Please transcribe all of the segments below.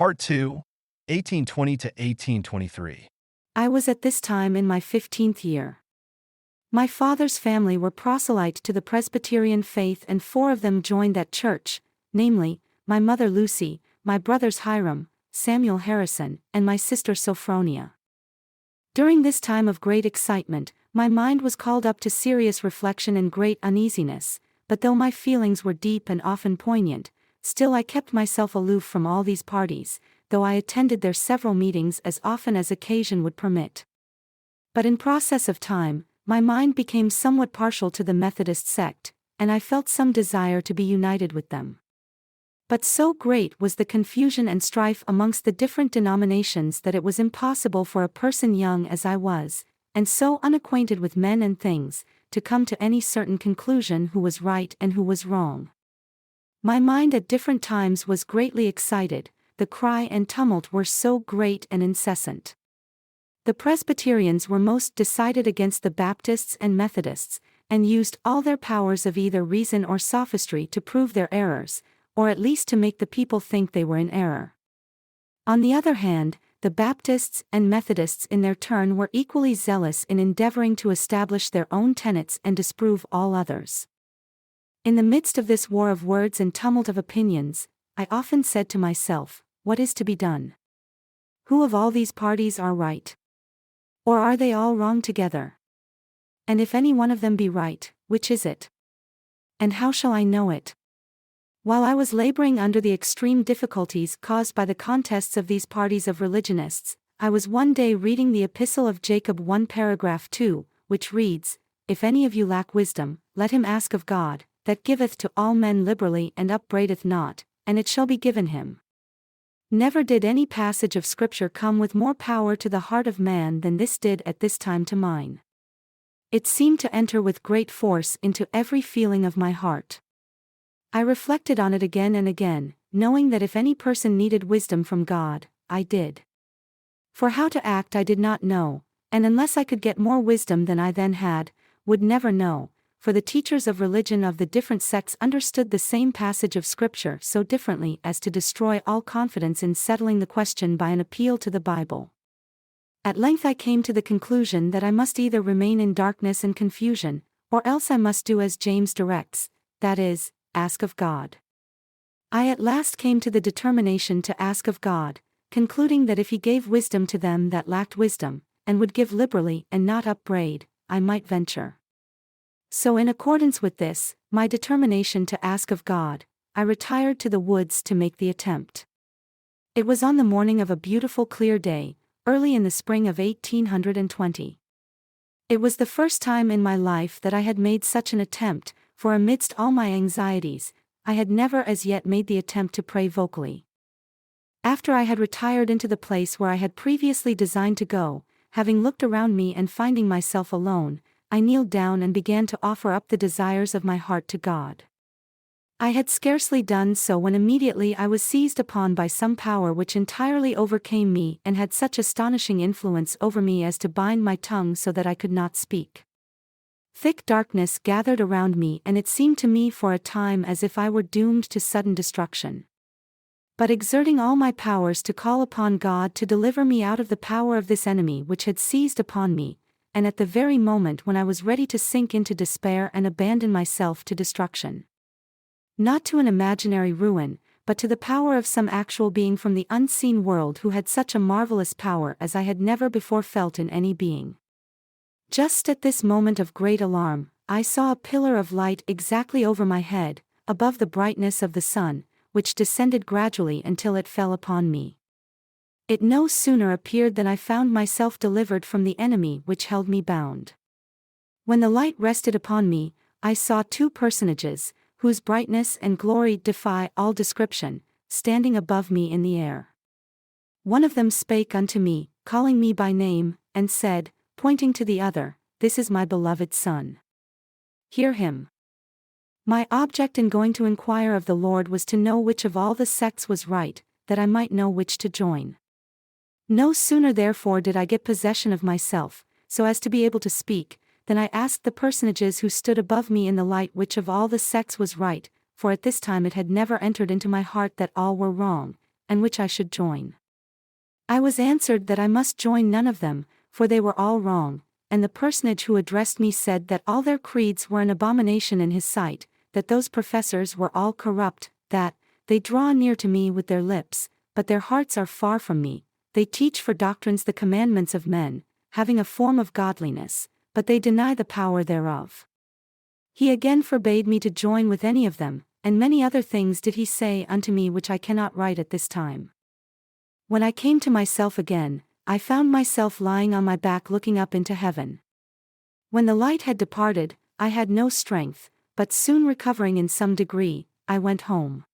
Part 2, 1820 to 1823. I was at this time in my 15th year. My father's family were proselyte to the Presbyterian faith, and 4 of them joined that church, namely, my mother Lucy, my brothers Hiram, Samuel Harrison, and my sister Sophronia. During this time of great excitement, my mind was called up to serious reflection and great uneasiness, but though my feelings were deep and often poignant, still I kept myself aloof from all these parties, though I attended their several meetings as often as occasion would permit. But in process of time, my mind became somewhat partial to the Methodist sect, and I felt some desire to be united with them. But so great was the confusion and strife amongst the different denominations that it was impossible for a person young as I was, and so unacquainted with men and things, to come to any certain conclusion who was right and who was wrong. My mind at different times was greatly excited, the cry and tumult were so great and incessant. The Presbyterians were most decided against the Baptists and Methodists, and used all their powers of either reason or sophistry to prove their errors, or at least to make the people think they were in error. On the other hand, the Baptists and Methodists in their turn were equally zealous in endeavoring to establish their own tenets and disprove all others. In the midst of this war of words and tumult of opinions, I often said to myself, what is to be done? Who of all these parties are right? Or are they all wrong together? And if any one of them be right, which is it? And how shall I know it? While I was laboring under the extreme difficulties caused by the contests of these parties of religionists, I was one day reading the Epistle of Jacob 1 paragraph 2, which reads, "If any of you lack wisdom, let him ask of God, that giveth to all men liberally and upbraideth not, and it shall be given him." Never did any passage of Scripture come with more power to the heart of man than this did at this time to mine. It seemed to enter with great force into every feeling of my heart. I reflected on it again and again, knowing that if any person needed wisdom from God, I did. For how to act I did not know, and unless I could get more wisdom than I then had, would never know, for the teachers of religion of the different sects understood the same passage of Scripture so differently as to destroy all confidence in settling the question by an appeal to the Bible. At length I came to the conclusion that I must either remain in darkness and confusion, or else I must do as James directs, that is, ask of God. I at last came to the determination to ask of God, concluding that if He gave wisdom to them that lacked wisdom, and would give liberally and not upbraid, I might venture. So in accordance with this, my determination to ask of God, I retired to the woods to make the attempt. It was on the morning of a beautiful clear day, early in the spring of 1820. It was the first time in my life that I had made such an attempt, for amidst all my anxieties, I had never as yet made the attempt to pray vocally. After I had retired into the place where I had previously designed to go, having looked around me and finding myself alone, I kneeled down and began to offer up the desires of my heart to God. I had scarcely done so when immediately I was seized upon by some power which entirely overcame me and had such astonishing influence over me as to bind my tongue so that I could not speak. Thick darkness gathered around me, and it seemed to me for a time as if I were doomed to sudden destruction. But exerting all my powers to call upon God to deliver me out of the power of this enemy which had seized upon me, and at the very moment when I was ready to sink into despair and abandon myself to destruction. Not to an imaginary ruin, but to the power of some actual being from the unseen world who had such a marvelous power as I had never before felt in any being. Just at this moment of great alarm, I saw a pillar of light exactly over my head, above the brightness of the sun, which descended gradually until it fell upon me. It no sooner appeared than I found myself delivered from the enemy which held me bound. When the light rested upon me, I saw 2 personages, whose brightness and glory defy all description, standing above me in the air. One of them spake unto me, calling me by name, and said, pointing to the other, "This is my beloved Son. Hear him." My object in going to inquire of the Lord was to know which of all the sects was right, that I might know which to join. No sooner therefore did I get possession of myself, so as to be able to speak, than I asked the personages who stood above me in the light which of all the sects was right, for at this time it had never entered into my heart that all were wrong, and which I should join. I was answered that I must join none of them, for they were all wrong, and the personage who addressed me said that all their creeds were an abomination in his sight, that those professors were all corrupt, that they draw near to me with their lips, but their hearts are far from me, they teach for doctrines the commandments of men, having a form of godliness, but they deny the power thereof. He again forbade me to join with any of them, and many other things did he say unto me which I cannot write at this time. When I came to myself again, I found myself lying on my back looking up into heaven. When the light had departed, I had no strength, but soon recovering in some degree, I went home.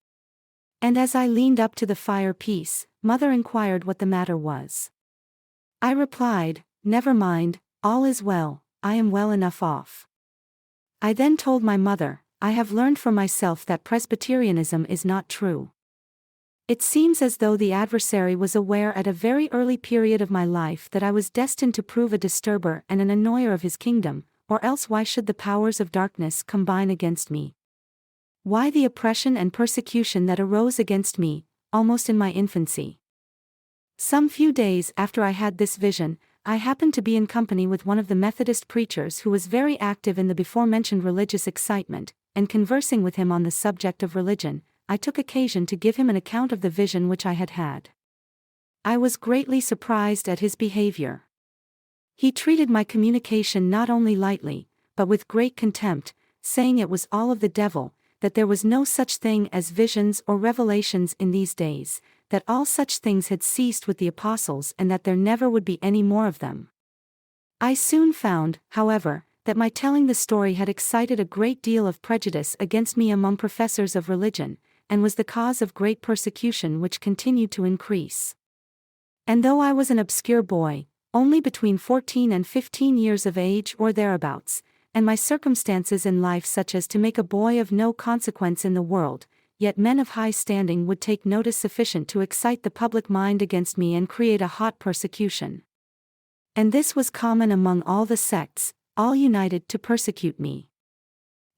And as I leaned up to the fire-piece, Mother inquired what the matter was. I replied, "Never mind, all is well, I am well enough off." I then told my mother, "I have learned for myself that Presbyterianism is not true." It seems as though the adversary was aware at a very early period of my life that I was destined to prove a disturber and an annoyer of his kingdom, or else why should the powers of darkness combine against me? Why the oppression and persecution that arose against me, almost in my infancy? Some few days after I had this vision, I happened to be in company with one of the Methodist preachers who was very active in the before-mentioned religious excitement, and conversing with him on the subject of religion, I took occasion to give him an account of the vision which I had had. I was greatly surprised at his behavior. He treated my communication not only lightly, but with great contempt, saying it was all of the devil, that there was no such thing as visions or revelations in these days, that all such things had ceased with the apostles and that there never would be any more of them. I soon found, however, that my telling the story had excited a great deal of prejudice against me among professors of religion, and was the cause of great persecution which continued to increase. And though I was an obscure boy, only between 14 and 15 years of age or thereabouts, and my circumstances in life such as to make a boy of no consequence in the world, yet men of high standing would take notice sufficient to excite the public mind against me and create a hot persecution. And this was common among all the sects, all united to persecute me.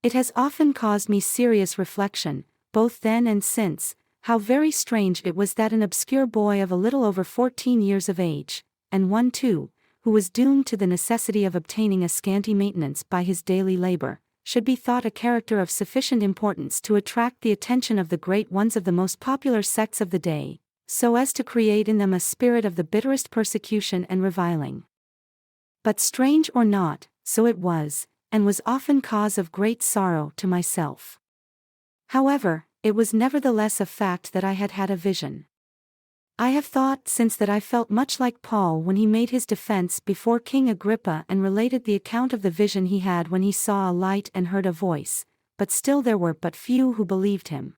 It has often caused me serious reflection, both then and since, how very strange it was that an obscure boy of a little over 14 years of age, and one too, who was doomed to the necessity of obtaining a scanty maintenance by his daily labor, should be thought a character of sufficient importance to attract the attention of the great ones of the most popular sects of the day, so as to create in them a spirit of the bitterest persecution and reviling. But strange or not, so it was, and was often cause of great sorrow to myself. However, it was nevertheless a fact that I had had a vision. I have thought since that I felt much like Paul when he made his defense before King Agrippa and related the account of the vision he had when he saw a light and heard a voice, but still there were but few who believed him.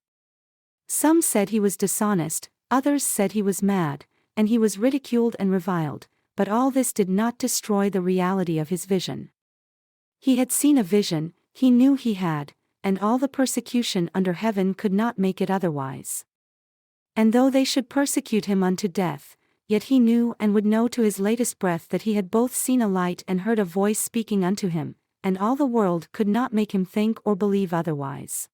Some said he was dishonest, others said he was mad, and he was ridiculed and reviled, but all this did not destroy the reality of his vision. He had seen a vision, he knew he had, and all the persecution under heaven could not make it otherwise. And though they should persecute him unto death, yet he knew and would know to his latest breath that he had both seen a light and heard a voice speaking unto him, and all the world could not make him think or believe otherwise.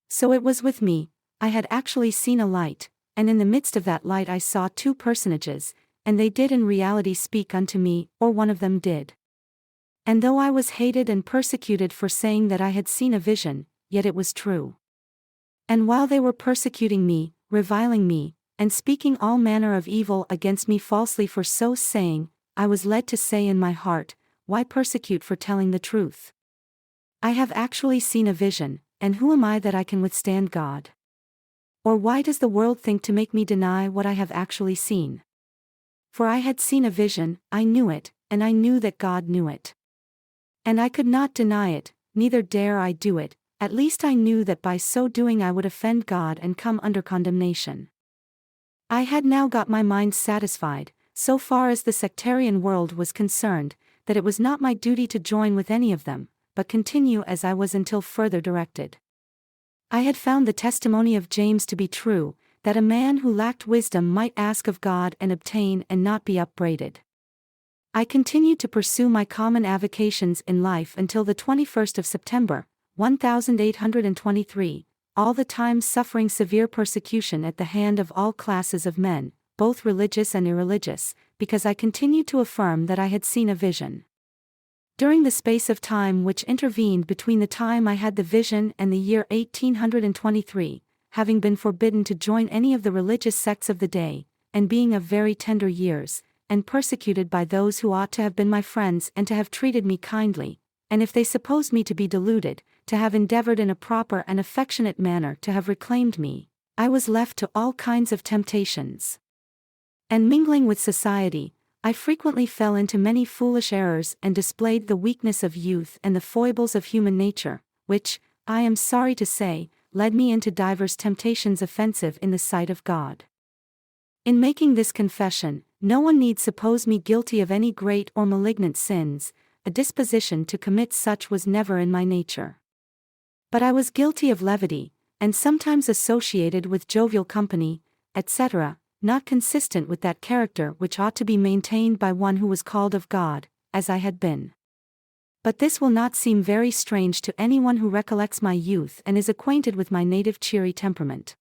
So it was with me, I had actually seen a light, and in the midst of that light I saw two personages, and they did in reality speak unto me, or one of them did. And though I was hated and persecuted for saying that I had seen a vision, yet it was true. And while they were persecuting me, reviling me, and speaking all manner of evil against me falsely for so saying, I was led to say in my heart, why persecute for telling the truth? I have actually seen a vision, and who am I that I can withstand God? Or why does the world think to make me deny what I have actually seen? For I had seen a vision, I knew it, and I knew that God knew it. And I could not deny it, neither dare I do it, at least I knew that by so doing I would offend God and come under condemnation. I had now got my mind satisfied, so far as the sectarian world was concerned, that it was not my duty to join with any of them, but continue as I was until further directed. I had found the testimony of James to be true, that a man who lacked wisdom might ask of God and obtain and not be upbraided. I continued to pursue my common avocations in life until the 21st of September, 1823, all the time suffering severe persecution at the hand of all classes of men, both religious and irreligious, because I continued to affirm that I had seen a vision. During the space of time which intervened between the time I had the vision and the year 1823, having been forbidden to join any of the religious sects of the day, and being of very tender years, and persecuted by those who ought to have been my friends and to have treated me kindly, and if they supposed me to be deluded, to have endeavored in a proper and affectionate manner to have reclaimed me, I was left to all kinds of temptations. And mingling with society, I frequently fell into many foolish errors and displayed the weakness of youth and the foibles of human nature, which, I am sorry to say, led me into divers temptations offensive in the sight of God. In making this confession, no one need suppose me guilty of any great or malignant sins. A disposition to commit such was never in my nature. But I was guilty of levity, and sometimes associated with jovial company, etc., not consistent with that character which ought to be maintained by one who was called of God, as I had been. But this will not seem very strange to anyone who recollects my youth and is acquainted with my native cheery temperament.